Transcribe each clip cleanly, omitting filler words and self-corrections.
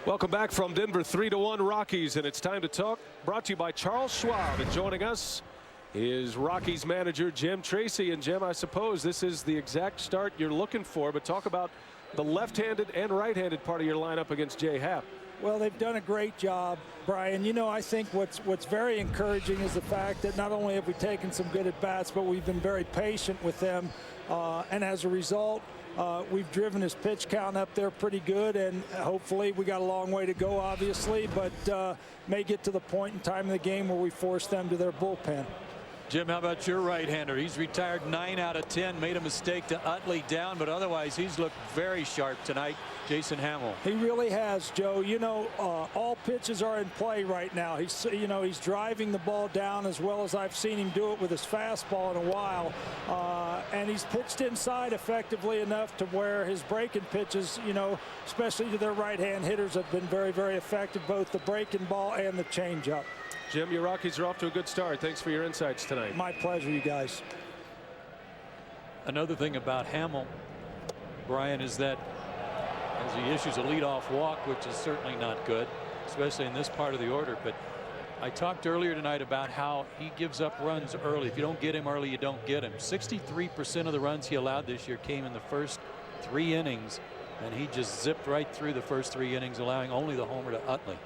Welcome back from Denver. 3-1 Rockies, and it's time to talk. Brought to you by Charles Schwab, and joining us is Rockies manager Jim Tracy. And Jim, I suppose this is the exact start you're looking for, but talk about the left-handed and right-handed part of your lineup against Jay Happ. Well, they've done a great job, Brian. You know, I think what's very encouraging is the fact that not only have we taken some good at-bats, but we've been very patient with them. And as a result, we've driven his pitch count up there pretty good, and hopefully we got a long way to go, obviously, but may get to the point in time in the game where we force them to their bullpen. Jim, how about your right-hander? He's retired 9 out of 10, made a mistake to Utley down, but otherwise he's looked very sharp tonight. Jason Hamill. He really has, Joe. You know, all pitches are in play right now. He's driving the ball down as well as I've seen him do it with his fastball in a while, and he's pitched inside effectively enough to where his breaking pitches, you know, especially to their right-hand hitters, have been very, very effective, both the breaking ball and the changeup. Jim, your Rockies are off to a good start. Thanks for your insights tonight. My pleasure, you guys. Another thing about Hamill, Brian, is that as he issues a leadoff walk, which is certainly not good, especially in this part of the order. But I talked earlier tonight about how he gives up runs early. If you don't get him early, you don't get him. 63% of the runs he allowed this year came in the first 3 innings, and he just zipped right through the first 3 innings, allowing only the homer to Utley.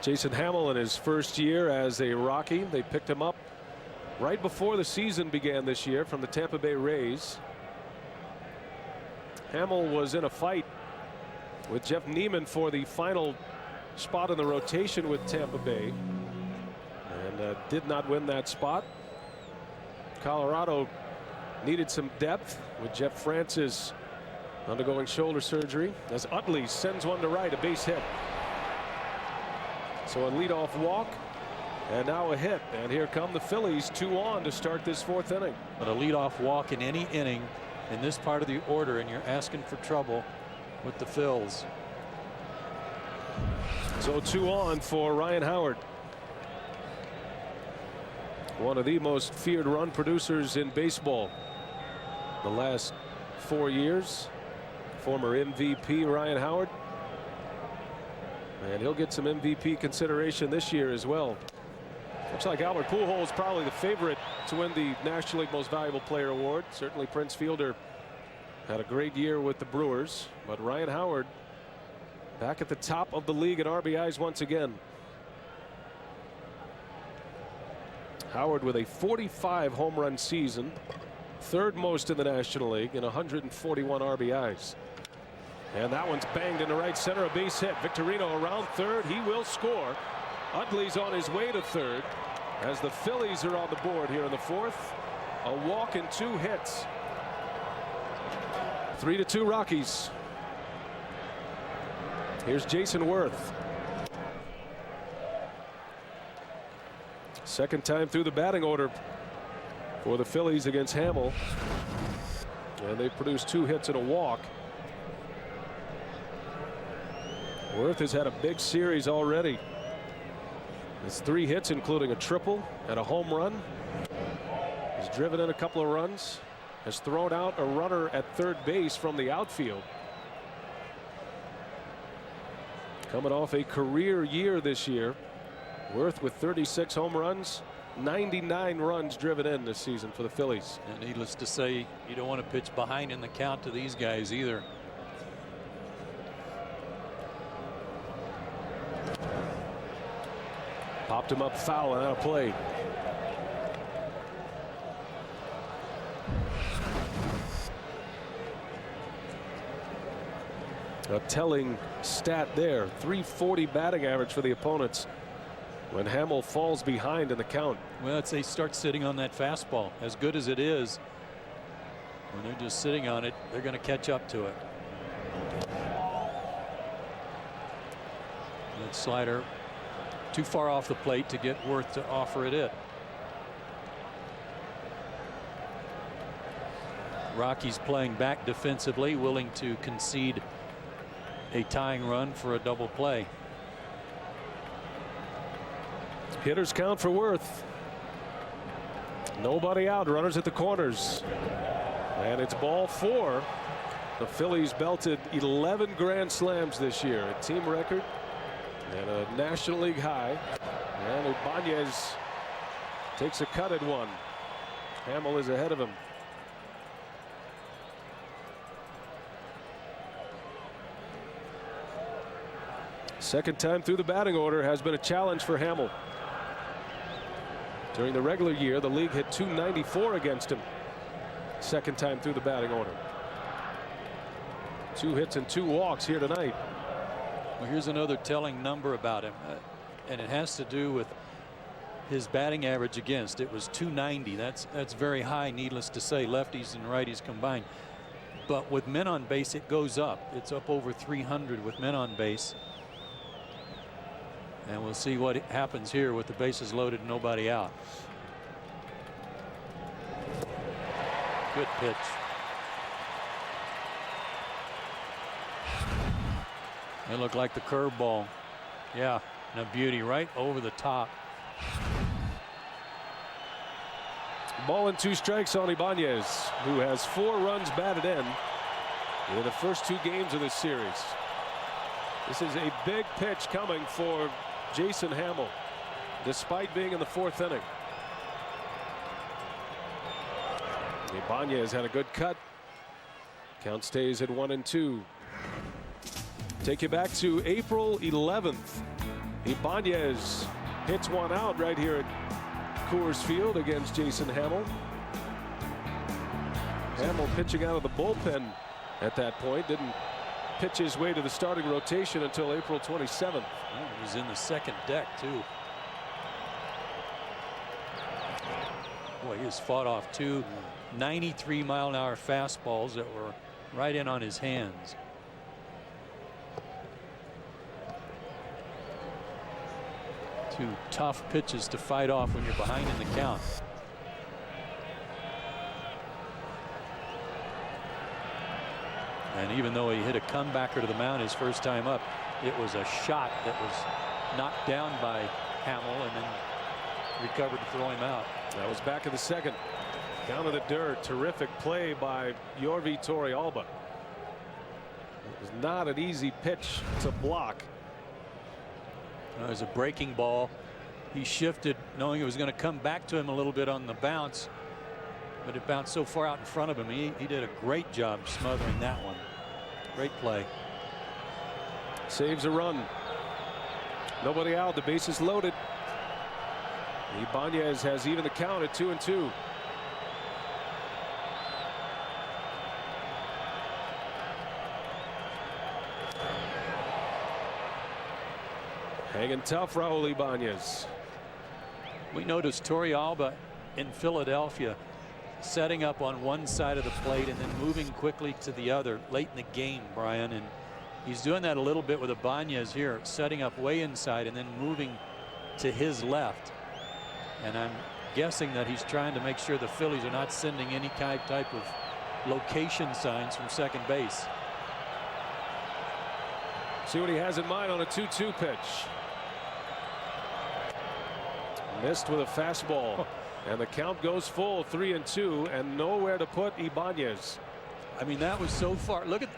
Jason Hamill in his first year as a Rocky. They picked him up right before the season began this year from the Tampa Bay Rays. Hamill was in a fight with Jeff Neiman for the final spot in the rotation with Tampa Bay, and did not win that spot. Colorado needed some depth with Jeff Francis undergoing shoulder surgery, as Utley sends one to right, a base hit. So a leadoff walk, and now a hit, and here come the Phillies, 2 on to start this 4th inning. But a leadoff walk in any inning in this part of the order, and you're asking for trouble with the Phils. So 2 on for Ryan Howard, one of the most feared run producers in baseball the last 4 years. Former MVP Ryan Howard. And he'll get some MVP consideration this year as well. Looks like Albert Pujols probably the favorite to win the National League Most Valuable Player award. Certainly Prince Fielder had a great year with the Brewers, but Ryan Howard back at the top of the league in RBIs once again. Howard with a 45 home run season, 3rd most in the National League, and 141 RBIs. And that one's banged into right center, a base hit. Victorino around third. He will score. Utley's on his way to third as the Phillies are on the board here in the 4th. A walk and 2 hits. 3-2 Rockies. Here's Jason Worth. Second time through the batting order for the Phillies against Hamill. And they produced 2 hits and a walk. Worth has had a big series already. It's 3 hits, including a triple and a home run. He's driven in a couple of runs, has thrown out a runner at third base from the outfield. Coming off a career year this year. Worth with 36 home runs, 99 runs driven in this season for the Phillies. And needless to say, you don't want to pitch behind in the count to these guys either. Popped him up foul and out of play. A telling stat there. .340 batting average for the opponents when Hamill falls behind in the count. Well, they start sitting on that fastball. As good as it is, when they're just sitting on it, they're going to catch up to it. That slider too far off the plate to get Worth to offer it in. Rockies playing back defensively, willing to concede a tying run for a double play. Hitters count for Worth. Nobody out. Runners at the corners. And it's ball 4. The Phillies belted 11 grand slams this year, a team record and a National League high. And Ibanez takes a cut at one. Hamill is ahead of him. Second time through the batting order has been a challenge for Hamill. During the regular year, the league hit .294 against him. Second time through the batting order. 2 hits and 2 walks here tonight. Well, here's another telling number about him, and it has to do with his batting average against. It was .290. That's very high, needless to say, lefties and righties combined. But with men on base, it goes up. It's up over 300 with men on base. And we'll see what happens here with the bases loaded and nobody out. Good pitch. It looked like the curveball. Yeah, and a beauty right over the top. Ball and 2 strikes on Ibanez, who has 4 runs batted in the first 2 games of this series. This is a big pitch coming for Jason Hamill, despite being in the 4th inning. Ibanez had a good cut. Count stays at 1-2. Take you back to April 11th. Ibanez hits one out right here at Coors Field against Jason Hamill. Hamill pitching out of the bullpen at that point. Didn't pitch his way to the starting rotation until April 27th. Oh, he was in the second deck too. Boy, he has fought off 2 93-mile-an-hour fastballs that were right in on his hands. Two tough pitches to fight off when you're behind in the count. And even though he hit a comebacker to the mound his first time up, it was a shot that was knocked down by Hamill and then recovered to throw him out. That was back in the second. Down to the dirt. Terrific play by Yorvi Torrealba. It was not an easy pitch to block. It was a breaking ball. He shifted knowing it was going to come back to him a little bit on the bounce, but it bounced so far out in front of him. He did a great job smothering that one. Great play. Saves a run. Nobody out. The bases loaded. Ibanez has even the count at 2-2. Hanging tough, Raul Ibanez. We noticed Torrealba in Philadelphia setting up on one side of the plate and then moving quickly to the other late in the game, Brian, and he's doing that a little bit with Ibanez here, setting up way inside and then moving to his left. And I'm guessing that he's trying to make sure the Phillies are not sending any type of location signs from second base. See what he has in mind on a 2-2 pitch. Missed with a fastball. And the count goes full, 3-2, and nowhere to put Ibanez. I mean, that was so far. Look at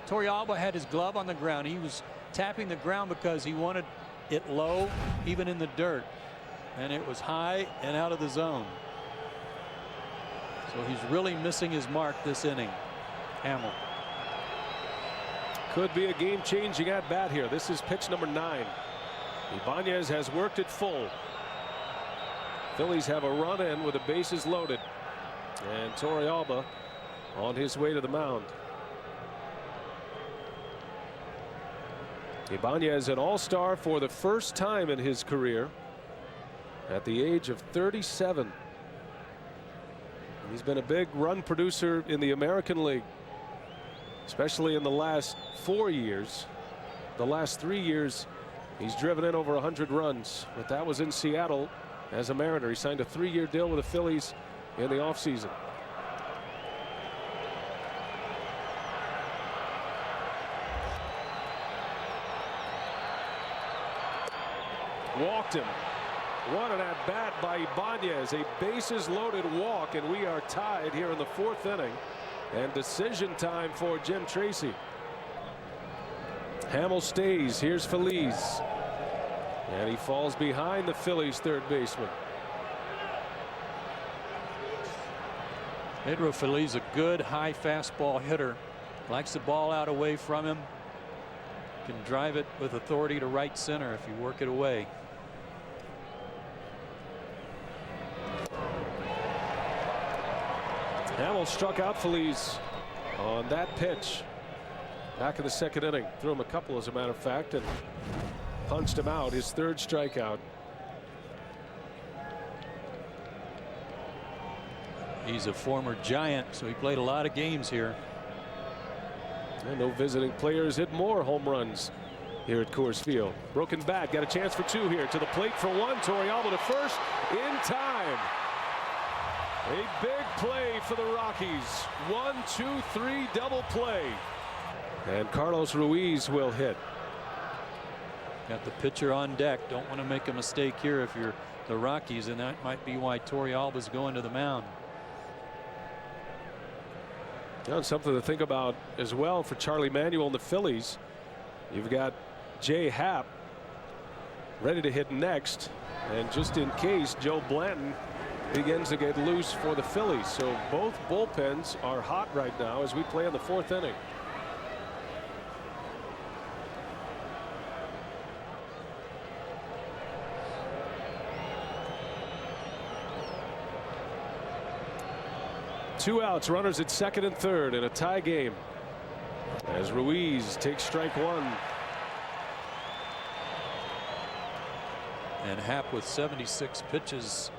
Torrealba had his glove on the ground. He was tapping the ground because he wanted it low, even in the dirt. And it was high and out of the zone. So he's really missing his mark this inning, Hamill. Could be a game-changing at-bat here. This is pitch number 9. Ibanez has worked it full. Phillies have a run in with the bases loaded. And Torrealba on his way to the mound. Ibanez, an all-star for the first time in his career at the age of 37. He's been a big run producer in the American League, especially in the last 4 years. The last 3 years he's driven in over 100 runs, but that was in Seattle as a Mariner. He signed a 3-year deal with the Phillies in the offseason. Walked him. What an at-bat by Ibanez. A bases loaded walk, and we are tied here in the 4th inning. And decision time for Jim Tracy. Hamill stays. Here's Phillies. And he falls behind the Phillies third baseman. Pedro Phillies, a good high fastball hitter. Likes the ball out away from him. Can drive it with authority to right center if you work it away. Hamill struck out Phillies on that pitch back in the second inning. Threw him a couple, as a matter of fact, and punched him out. His third strikeout. He's a former Giant, so he played a lot of games here. And no visiting players hit more home runs here at Coors Field. Broken bat, got a chance for two here. To the plate for one. Torrealba to first in time. A big play for the Rockies. 1, 2, 3 double play. And Carlos Ruiz will hit. Got the pitcher on deck. Don't want to make a mistake here if you're the Rockies, and that might be why Torrealba's going to the mound. That's something to think about as well for Charlie Manuel and the Phillies. You've got Jay Happ ready to hit next, and just in case Joe Blanton begins to get loose for the Phillies. So both bullpens are hot right now as we play in the fourth inning. Two outs, runners at second and third in a tie game as Ruiz takes strike one. And Happ with 76 pitches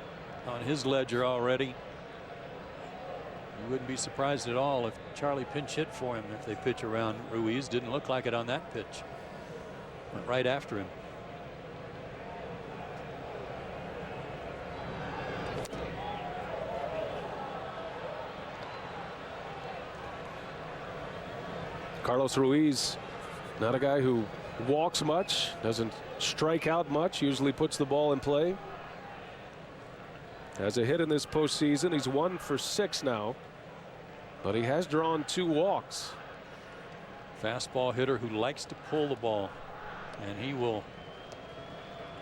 on his ledger already. You wouldn't be surprised at all if Charlie pinch hit for him if they pitch around Ruiz. Didn't look like it on that pitch. Went right after him. Carlos Ruiz, not a guy who walks much, doesn't strike out much, usually puts the ball in play. Has a hit in this postseason. He's 1 for 6 now, but he has drawn 2 walks. Fastball hitter who likes to pull the ball, and he will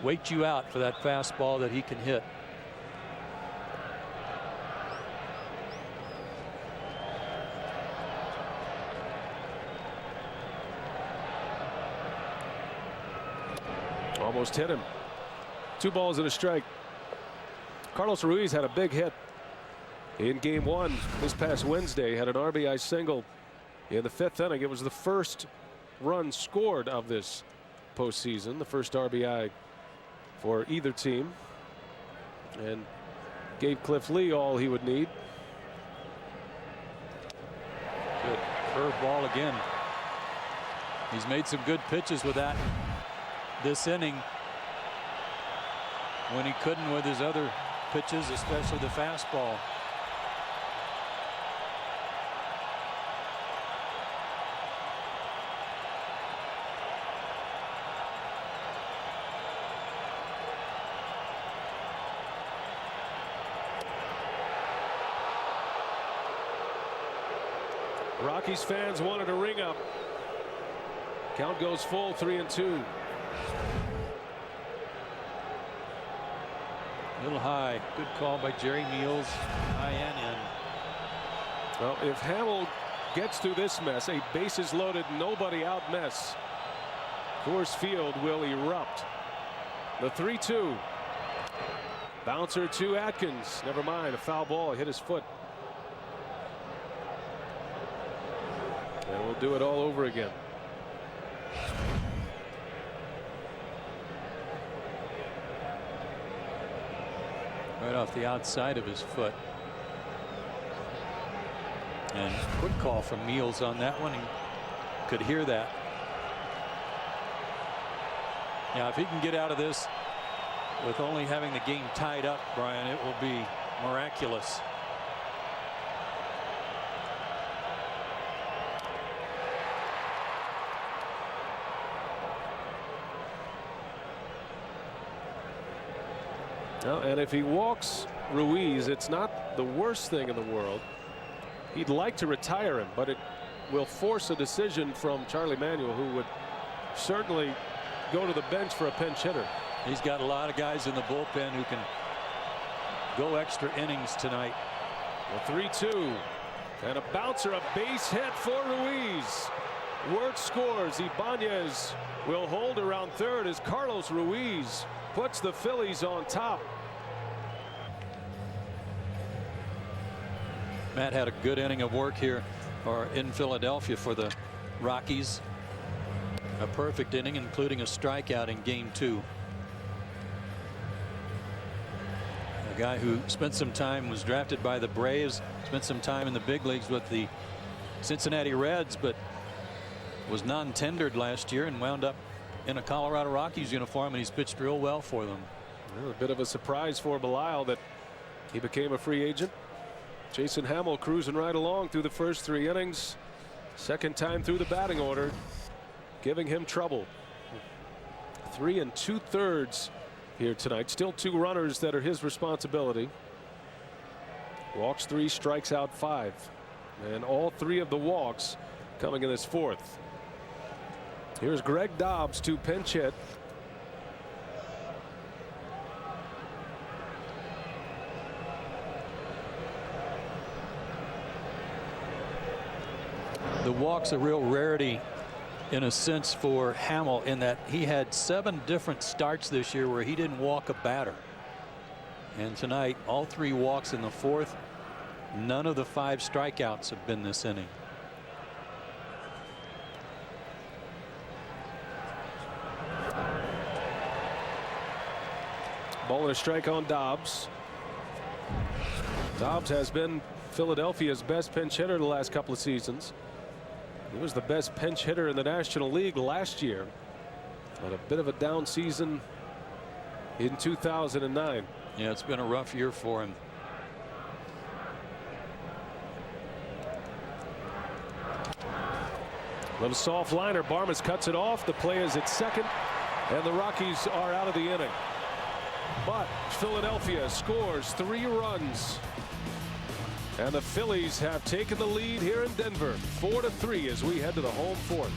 wait you out for that fastball that he can hit. Almost hit him. 2 balls and a strike. Carlos Ruiz had a big hit in game 1 this past Wednesday. Had an RBI single in the 5th inning. It was the first run scored of this postseason, the first RBI for either team, and gave Cliff Lee all he would need. Good curveball again. He's made some good pitches with that this inning when he couldn't with his other pitches, especially the fastball. Rockies fans wanted a ring up. Count goes full, 3-2. A little high. Good call by Jerry Meals. High and in. Well, if Hamill gets through this mess, a bases loaded, nobody out mess, Coors Field will erupt. The 3-2. Bouncer to Atkins. Never mind, a foul ball hit his foot. And we'll do it all over again. Right off the outside of his foot. And quick call from Meals on that one. He could hear that. Now, if he can get out of this with only having the game tied up, Brian, it will be miraculous. Well, and if he walks Ruiz, it's not the worst thing in the world. he'd like to retire him, but it will force a decision from Charlie Manuel, who would certainly go to the bench for a pinch hitter. He's got a lot of guys in the bullpen who can go extra innings tonight. The 3-2 and a bouncer, a base hit for Ruiz. Wirtz scores. Ibanez will hold around third as Carlos Ruiz puts the Phillies on top. Matt had a good inning of work here or in Philadelphia for the Rockies. A perfect inning, including a strikeout in game 2. A guy who spent some time, was drafted by the Braves, spent some time in the big leagues with the Cincinnati Reds, but was non-tendered last year and wound up in a Colorado Rockies uniform, and he's pitched real well for them. Well, a bit of a surprise for Belisle that he became a free agent. Jason Hamill cruising right along through the first 3 innings. Second time through the batting order, giving him trouble. 3 2/3 here tonight. Still 2 runners that are his responsibility. Walks 3, strikes out 5, and all 3 of the walks coming in this 4th. Here's Greg Dobbs to pinch hit. The walk's a real rarity in a sense for Hamill, in that he had 7 different starts this year where he didn't walk a batter. And tonight, all 3 walks in the 4th. None of the 5 strikeouts have been this inning. Ball and a strike on Dobbs. Dobbs has been Philadelphia's best pinch hitter the last couple of seasons. He was the best pinch hitter in the National League last year. Had a bit of a down season in 2009. Yeah, it's been a rough year for him. Little soft liner. Barmes cuts it off. The play is at second, and the Rockies are out of the inning. But Philadelphia scores 3 runs. And the Phillies have taken the lead here in Denver 4-3 as we head to the home 4th.